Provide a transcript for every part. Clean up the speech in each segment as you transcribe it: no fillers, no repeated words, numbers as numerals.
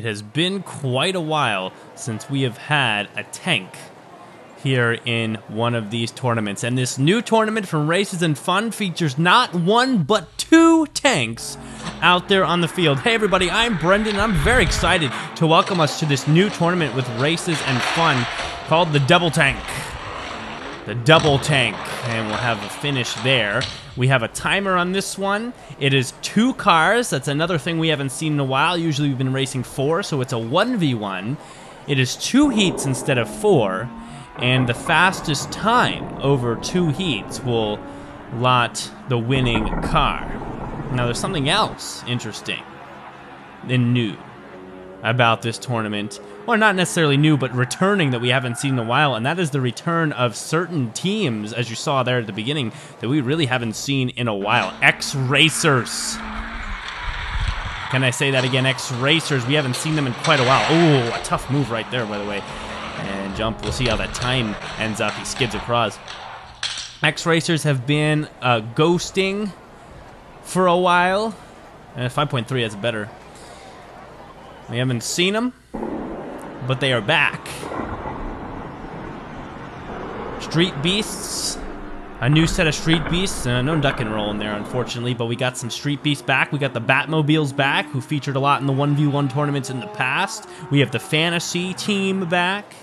has been quite a while since we have had a tank here in one of these tournaments. And this new tournament from Races and Fun features not one, but two tanks out there on the field. Hey everybody, I'm Brendan, and I'm very excited to welcome us to this new tournament with Races and Fun called the Double Tank. The Double Tank, and we'll have a finish there. We have a timer on this one. It is 2 cars. That's another thing we haven't seen in a while. Usually we've been racing 4, so it's a 1v1. It is 2 heats instead of 4, and the fastest time over 2 heats will lot the winning car. Now there's something else interesting and new about this tournament. Well, not necessarily new, but returning that we haven't seen in a while, and that is the return of certain teams, as you saw there at the beginning, that we really haven't seen in a while. X-Racers. Can I say that again? X-Racers. We haven't seen them in quite a while. Oh, a tough move right there, by the way. And jump. We'll see how that time ends up. He skids across. X-Racers have been ghosting for a while. 5.3, that's better. We haven't seen them, but they are back. Street Beasts. A new set of Street Beasts. No duck and roll in there, unfortunately, but we got some Street Beasts back. We got the Batmobiles back, who featured a lot in the 1v1 tournaments in the past. We have the Fantasy team back.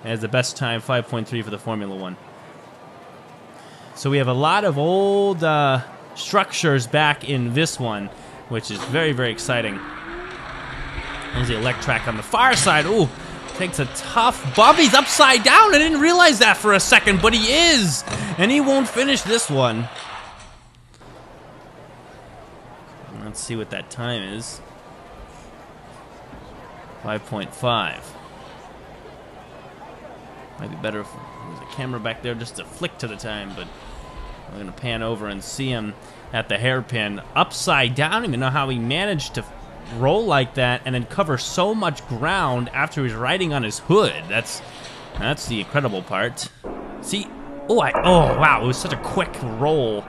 It has the best time, 5.3 for the Formula 1. So we have a lot of old structures back in this one, which is very, very exciting. There's the Electrac on the far side. Ooh, takes a tough bump. He's upside down. I didn't realize that for a second, but he is. And he won't finish this one. Let's see what that time is. 5.5. Might be better if there's a camera back there just to flick to the time, but we're going to pan over and see him at the hairpin. Upside down. I don't even know how he managed to roll like that and then cover so much ground after he's riding on his hood. That's the incredible part. See, oh wow, it was such a quick roll.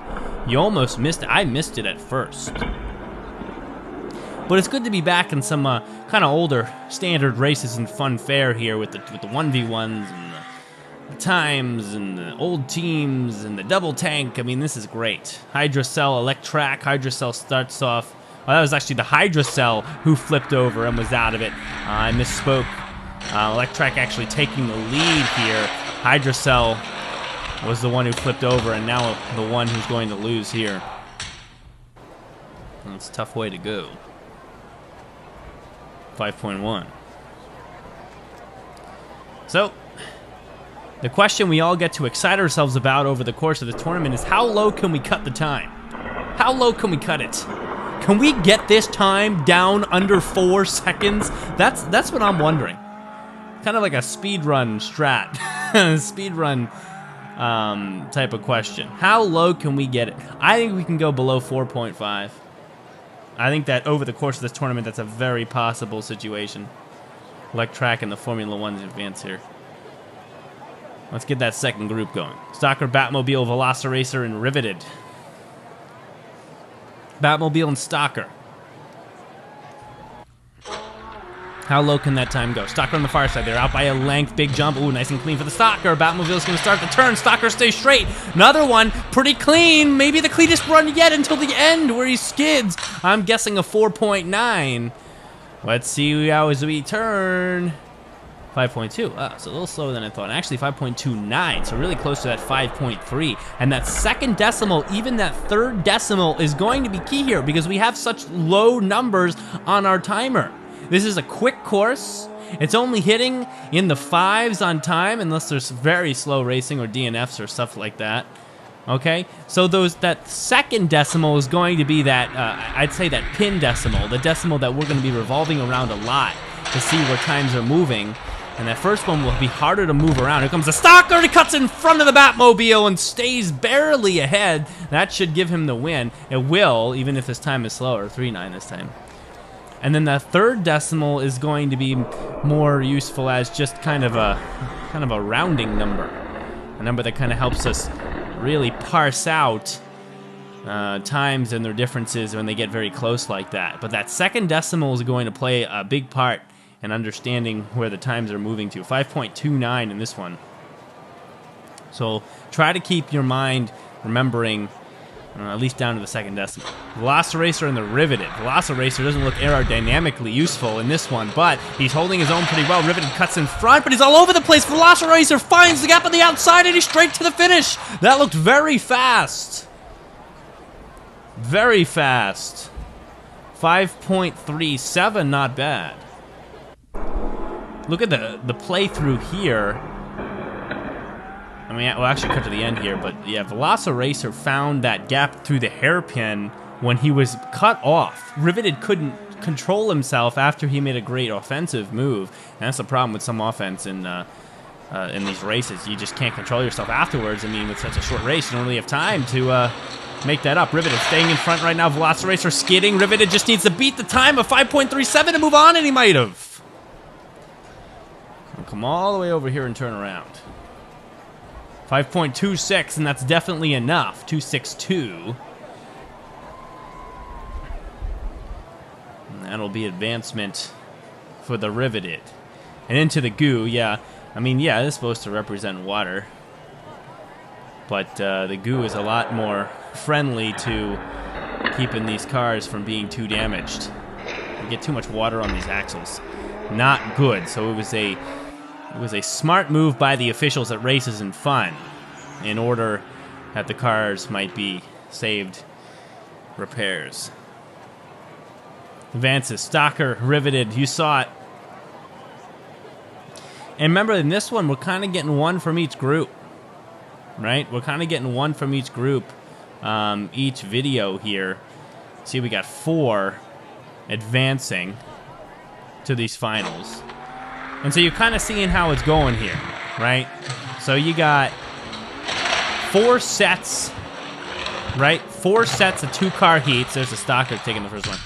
You almost missed it. I missed it at first. But it's good to be back in some kind of older standard Races and Fun fare here with the 1v1s and the times and the old teams and the double tank. I mean, this is great. Hydrocell, Electrac. Hydrocell starts off. Well, that was actually the Hydrocell who flipped over and was out of it. I misspoke. Electrac actually taking the lead here. Hydrocell was the one who flipped over, and now the one who's going to lose here. That's a tough way to go. 5.1. So, the question we all get to excite ourselves about over the course of the tournament is how low can we cut the time? How low can we cut it? Can we get this time down under 4 seconds? That's what I'm wondering. Kind of like a speedrun strat. Speedrun type of question. How low can we get it? I think we can go below 4.5. I think that over the course of this tournament, that's a very possible situation. Electrac and the Formula 1's advance here. Let's get that second group going. Stalker, Batmobile, Velociracer, and Rivited. Batmobile and Stalker. How low can that time go? Stalker on the far side. They're out by a length. Big jump. Ooh, nice and clean for the Stalker. Batmobile's going to start the turn. Stalker stays straight. Another one. Pretty clean. Maybe the cleanest run yet until the end where he skids. I'm guessing a 4.9. Let's see how as we turn. 5.2. Oh, so a little slower than I thought. Actually, 5.29. So really close to that 5.3. And that second decimal, even that third decimal, is going to be key here because we have such low numbers on our timer. This is a quick course. It's only hitting in the 5s on time unless there's very slow racing or DNFs or stuff like that. Okay, so that second decimal is going to be that, I'd say that pin decimal, the decimal that we're going to be revolving around a lot to see where times are moving. And that first one will be harder to move around. Here comes the Stalker. He cuts in front of the Batmobile and stays barely ahead. That should give him the win. It will, even if his time is slower. 3.9 this time. And then the third decimal is going to be more useful as just kind of a rounding number. A number that kind of helps us really parse out times and their differences when they get very close like that. But that second decimal is going to play a big part in understanding where the times are moving to. 5.29 in this one. So try to keep your mind remembering at least down to the second decimal. Velociracer and the Riveted. Velociracer doesn't look aerodynamically useful in this one, but he's holding his own pretty well. Riveted cuts in front, but he's all over the place. Velociracer finds the gap on the outside, and he's straight to the finish. That looked very fast. Very fast. 5.37, not bad. Look at the playthrough here. I mean, we'll actually cut to the end here, but yeah, Velociracer found that gap through the hairpin when he was cut off. Riveted couldn't control himself after he made a great offensive move, and that's the problem with some offense in these races. You just can't control yourself afterwards. I mean, with such a short race, you don't really have time to make that up. Riveted staying in front right now. Velociracer skidding. Riveted just needs to beat the time of 5.37 to move on, and he might have. We'll come all the way over here and turn around. 5.26, and that's definitely enough. 2.62. And that'll be advancement for the Riveted. And into the goo, yeah. I mean, yeah, it's supposed to represent water. But the goo is a lot more friendly to keeping these cars from being too damaged. You get too much water on these axles. Not good. So it was a smart move by the officials at Races and Fun in order that the cars might be saved repairs. Advances, Stalker, Riveted, you saw it. And remember, in this one, we're kind of getting one from each group, right? We're kind of getting one from each group, each video here. See, we got 4 advancing to these finals. And so you're kind of seeing how it's going here, right? So you got 4 sets, right? 4 sets of 2-car heats. There's the Stalker taking the first one.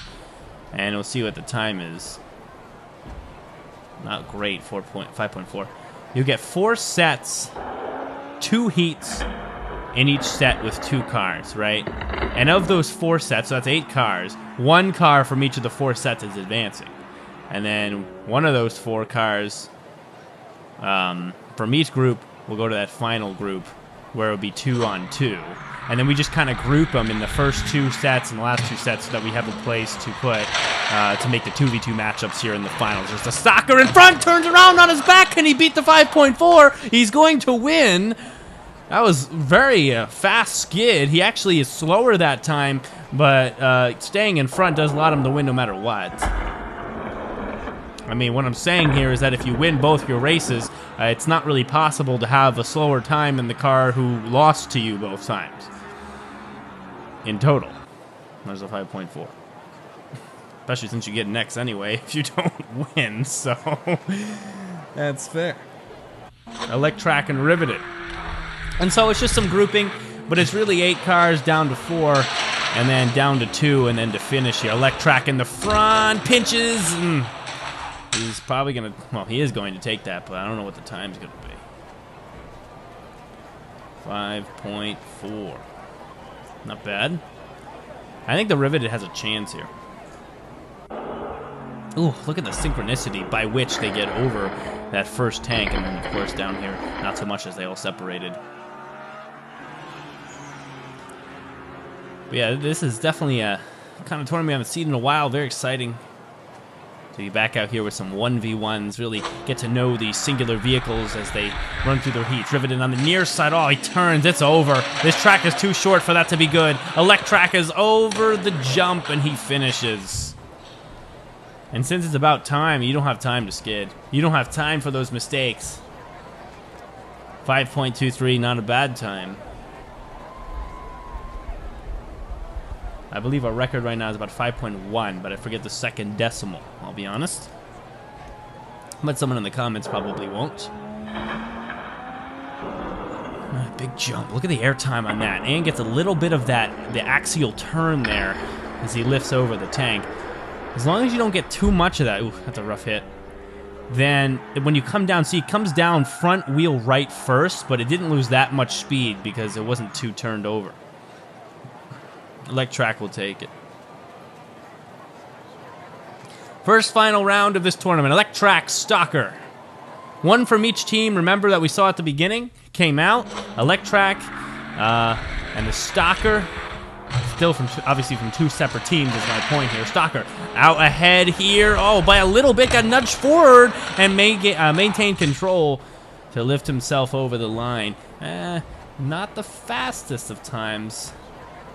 And we'll see what the time is. Not great, 5.4. You get 4 sets, 2 heats in each set with 2 cars, right? And of those 4 sets, so that's 8 cars, 1 car from each of the 4 sets is advancing. And then one of those 4 cars from each group will go to that final group where it'll be 2 on 2. And then we just kind of group them in the first 2 sets and the last 2 sets so that we have a place to put to make the 2v2 matchups here in the finals. There's the Stalker in front, turns around on his back, and he beat the 5.4. He's going to win. That was very fast skid. He actually is slower that time, but staying in front does allow him to win no matter what. I mean, what I'm saying here is that if you win both your races, it's not really possible to have a slower time than the car who lost to you both times. In total. There's a 5.4. Especially since you get an X anyway if you don't win, so that's fair. Electrac and Riveted. And so it's just some grouping, but it's really 8 cars down to 4, and then down to 2, and then to finish here. Electrac in the front, pinches, and he's probably going to, well, he is going to take that, but I don't know what the time's going to be. 5.4. Not bad. I think the Riveted has a chance here. Ooh, look at the synchronicity by which they get over that first tank, and then, of course, down here, not so much as they all separated. But yeah, this is definitely a kind of tournament we haven't seen in a while. Very exciting. To be back out here with some 1v1s, really get to know these singular vehicles as they run through their heats. Riveted on the near side. Oh, he turns. It's over. This track is too short for that to be good. Electrac is over the jump, and he finishes. And since it's about time, you don't have time to skid. You don't have time for those mistakes. 5.23, not a bad time. I believe our record right now is about 5.1, but I forget the second decimal, I'll be honest. But someone in the comments probably won't. Big jump. Look at the airtime on that. And gets a little bit of that, the axial turn there as he lifts over the tank. As long as you don't get too much of that, ooh, that's a rough hit, then when you come down, see, it comes down front wheel right first, but it didn't lose that much speed because it wasn't too turned over. Electrac will take it. First final round of this tournament. Electrac, Stalker. One from each team. Remember that we saw at the beginning? Came out. Electrac and the Stalker. Still obviously from two separate teams is my point here. Stalker out ahead here. Oh, by a little bit. Got nudged forward and maintain control to lift himself over the line. Not the fastest of times.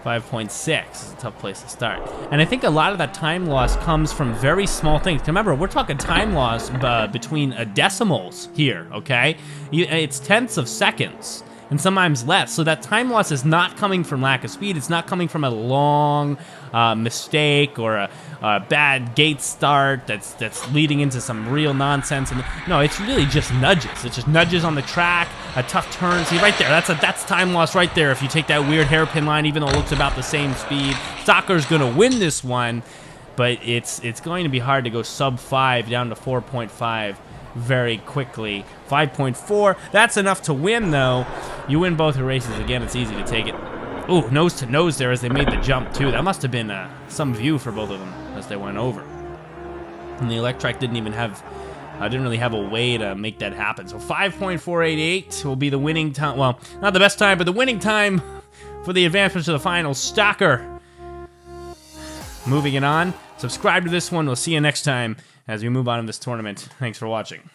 5.6 is a tough place to start. And I think a lot of that time loss comes from very small things. Remember, we're talking time loss between decimals here, okay? It's tenths of seconds, and sometimes less. So that time loss is not coming from lack of speed. It's not coming from a long mistake or a bad gate start that's leading into some real nonsense. And no, it's really just nudges. It's just nudges on the track, a tough turn. See right there, that's time loss right there. If you take that weird hairpin line, even though it looks about the same speed, Stalker's gonna win this one, but it's going to be hard to go sub 5 down to 4.5 very quickly. 5.4, that's enough to win though. You win both your races again, it's easy to take it. Ooh, nose to nose there as they made the jump too. That must have been some view for both of them as they went over. And the Electrac didn't really have a way to make that happen. So 5.488 will be the winning time. Well, not the best time, but the winning time for the advancement to the final. Stalker. Moving it on. Subscribe to this one. We'll see you next time as we move on in this tournament. Thanks for watching.